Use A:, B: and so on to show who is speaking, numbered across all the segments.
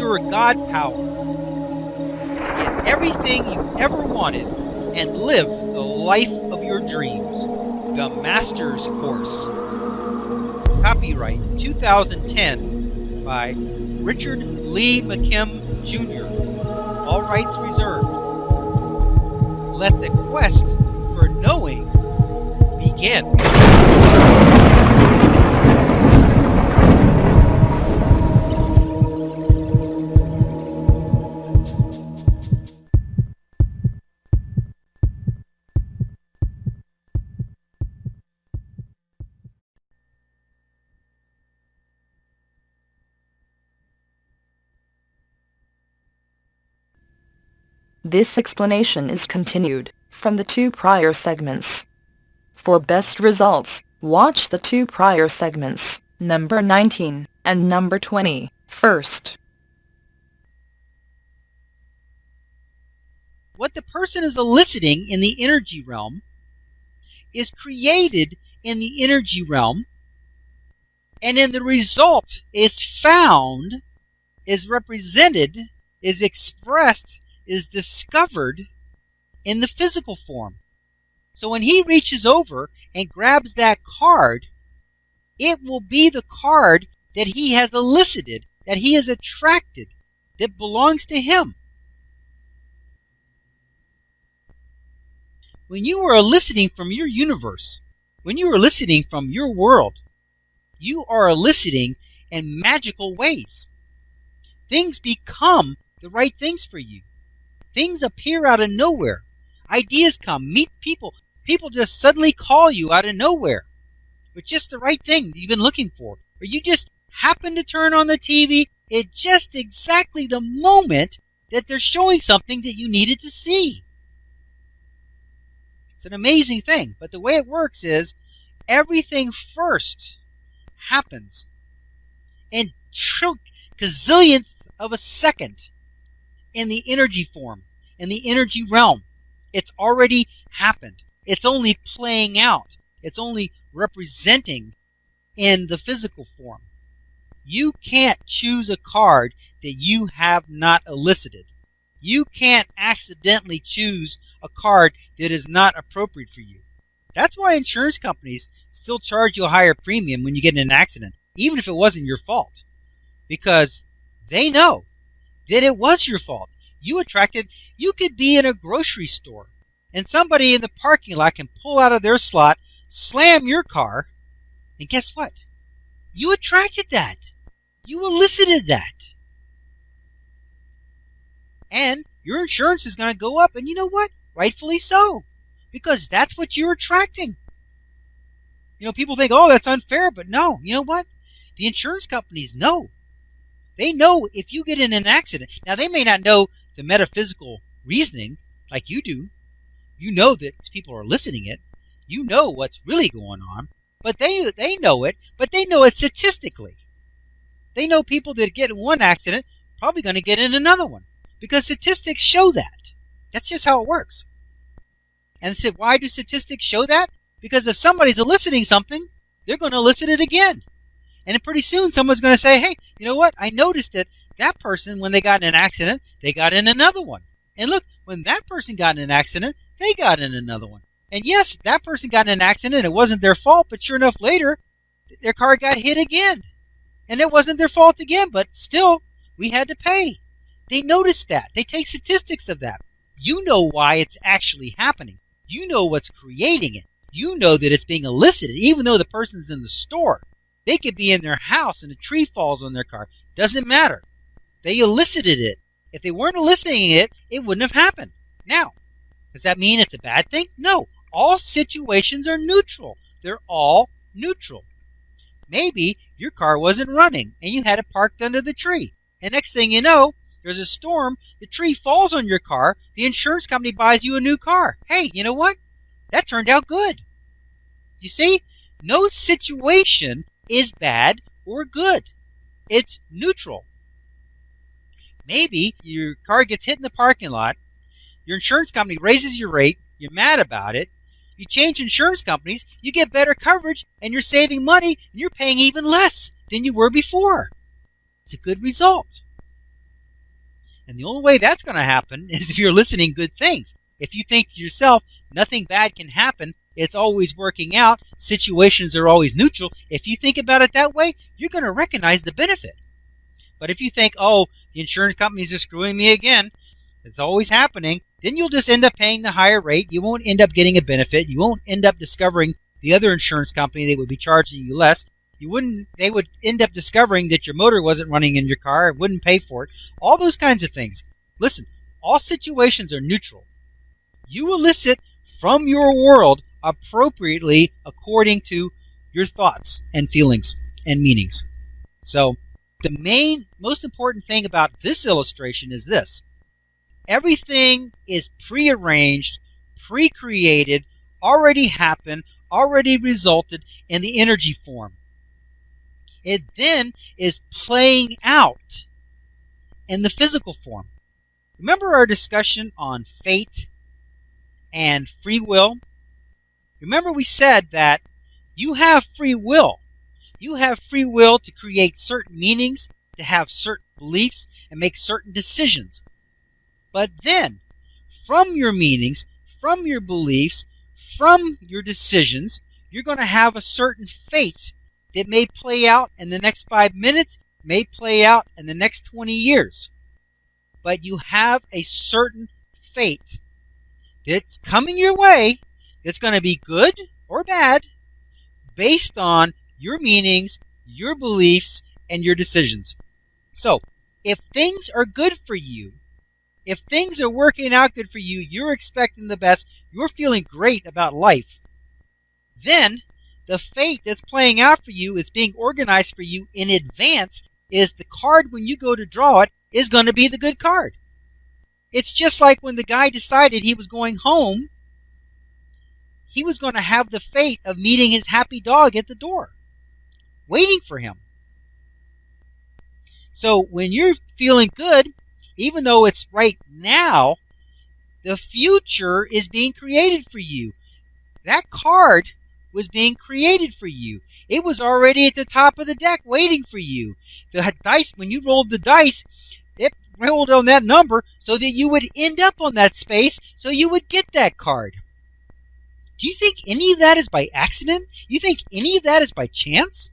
A: your God power. Get everything you ever wanted and live the life of your dreams. The Master's Course. Copyright 2010 by Richard Lee McKim Jr. All rights reserved. Let the quest for knowing begin.
B: This explanation is continued from the 2 prior segments. For best results, watch the 2 prior segments, number 19 and number 20, first.
A: What the person is eliciting in the energy realm is created in the energy realm, and then the result is found, is represented, is expressed, is discovered in the physical form. So when he reaches over and grabs that card, it will be the card that he has elicited, that he has attracted, that belongs to him. When you are eliciting from your universe, when you are eliciting from your world, you are eliciting in magical ways. Things become the right things for you. Things appear out of nowhere. Ideas come. Meet people. People just suddenly call you out of nowhere with just the right thing you've been looking for. Or you just happen to turn on the TV at just exactly the moment that they're showing something that you needed to see. It's an amazing thing. But the way it works is everything first happens in gazillionth of a second. In the energy form, in the energy realm. It's already happened. It's only playing out. It's only representing in the physical form. You can't choose a card that you have not elicited. You can't accidentally choose a card that is not appropriate for you. That's why insurance companies still charge you a higher premium when you get in an accident, even if it wasn't your fault. Because they know that it was your fault. You could be in a grocery store and somebody in the parking lot can pull out of their slot, slam your car, and guess what? You attracted that. You elicited that. And your insurance is going to go up, and you know what? Rightfully so. Because that's what you're attracting. People think, oh, that's unfair, but no. You know what? The insurance companies know. They know if you get in an accident. Now, they may not know the metaphysical reasoning like you do. You know that people are listening it. You know what's really going on. But they know it, but they know it statistically. They know people that get in one accident probably going to get in another one. Because statistics show that. That's just how it works. And they said, why do statistics show that? Because if somebody's eliciting something, they're going to elicit it again. And then pretty soon someone's going to say, hey, you know what? I noticed that person, when they got in an accident, they got in another one. And look, when that person got in an accident, they got in another one. And yes, that person got in an accident. It wasn't their fault, but sure enough, later, their car got hit again. And it wasn't their fault again, but still, we had to pay. They noticed that. They take statistics of that. You know why it's actually happening. You know what's creating it. You know that it's being elicited, even though the person's in the store. They could be in their house and a tree falls on their car. Doesn't matter. They elicited it. If they weren't eliciting it, it wouldn't have happened. Now, does that mean it's a bad thing? No. All situations are neutral. They're all neutral. Maybe your car wasn't running and you had it parked under the tree. And next thing you know, there's a storm, the tree falls on your car, the insurance company buys you a new car. Hey, you know what? That turned out good. You see? No situation is bad or good. It's neutral. Maybe your car gets hit in the parking lot, your insurance company raises your rate, you're mad about it, you change insurance companies, you get better coverage, and you're saving money, and you're paying even less than you were before. It's a good result. And the only way that's going to happen is if you're listening good things. If you think to yourself, nothing bad can happen, it's always working out, situations are always neutral, if you think about it that way, you're going to recognize the benefit. But if you think, oh, the insurance companies are screwing me again, it's always happening, then you'll just end up paying the higher rate. You won't end up getting a benefit. You won't end up discovering the other insurance company that would be charging you less. They would end up discovering that your motor wasn't running in your car, wouldn't pay for it. All those kinds of things. Listen, all situations are neutral. You elicit from your world appropriately according to your thoughts and feelings and meanings. So the most important thing about this illustration is this. Everything is prearranged, pre-created, already happened, already resulted in the energy form. It then is playing out in the physical form. Remember our discussion on fate and free will? Remember we said that you have free will. You have free will to create certain meanings, to have certain beliefs, and make certain decisions. But then, from your meanings, from your beliefs, from your decisions, you're going to have a certain fate that may play out in the next 5 minutes, may play out in the next 20 years. But you have a certain fate that's coming your way that's going to be good or bad based on your meanings, your beliefs, and your decisions. So, if things are good for you, if things are working out good for you, you're expecting the best, you're feeling great about life, then the fate that's playing out for you is being organized for you in advance is the card when you go to draw it is going to be the good card. It's just like when the guy decided he was going home, he was going to have the fate of meeting his happy dog at the door, waiting for him. So when you're feeling good, even though it's right now, the future is being created for you. That card was being created for you. It was already at the top of the deck waiting for you. The dice, when you rolled the dice, it rolled on that number so that you would end up on that space so you would get that card. Do you think any of that is by accident? You think any of that is by chance?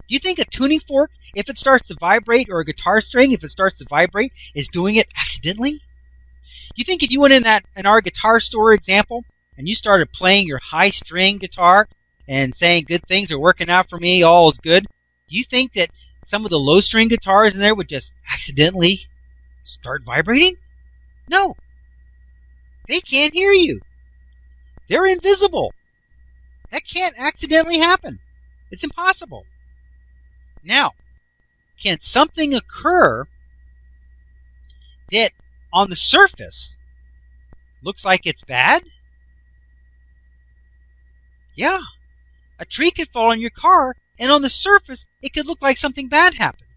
A: Do you think a tuning fork, if it starts to vibrate, or a guitar string, if it starts to vibrate, is doing it accidentally? Do you think if you went in our guitar store example, and you started playing your high string guitar and saying good things are working out for me, all is good, do you think that some of the low string guitars in there would just accidentally start vibrating? No. They can't hear you. They're invisible. That can't accidentally happen. It's impossible. Now, can something occur that on the surface looks like it's bad? Yeah. A tree could fall on your car, and on the surface, it could look like something bad happened.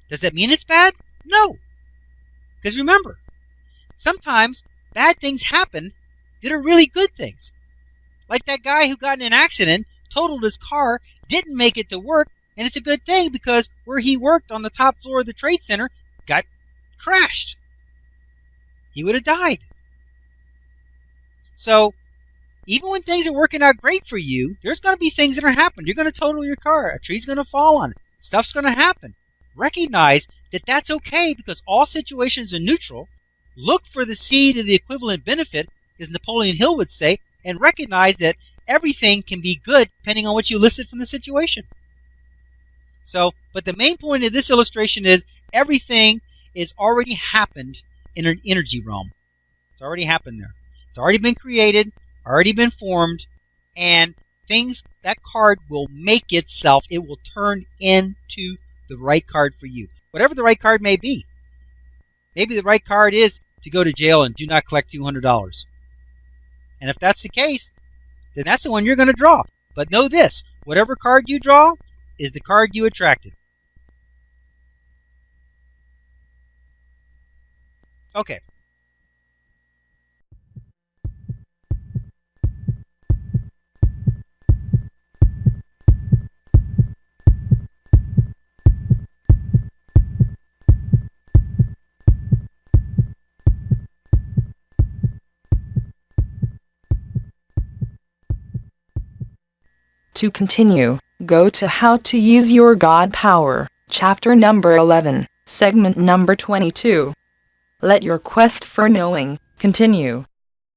A: Does that mean it's bad? No. Because remember, sometimes bad things happen that are really good things. Like that guy who got in an accident, totaled his car, didn't make it to work, and it's a good thing because where he worked on the top floor of the Trade Center got crashed. He would have died. So, even when things are working out great for you, there's going to be things that are happening. You're going to total your car. A tree's going to fall on it. Stuff's going to happen. Recognize that that's okay because all situations are neutral. Look for the seed of the equivalent benefit, as Napoleon Hill would say, and recognize that everything can be good depending on what you elicit from the situation. So, but the main point of this illustration is everything is already happened in an energy realm. It's already happened there. It's already been created, already been formed, and that card will make itself, it will turn into the right card for you. Whatever the right card may be. Maybe the right card is to go to jail and do not collect $200. And if that's the case, then that's the one you're going to draw. But know this, whatever card you draw is the card you attracted. Okay.
B: To continue, go to How to Use Your God Power, chapter number 11, segment number 22. Let your quest for knowing continue.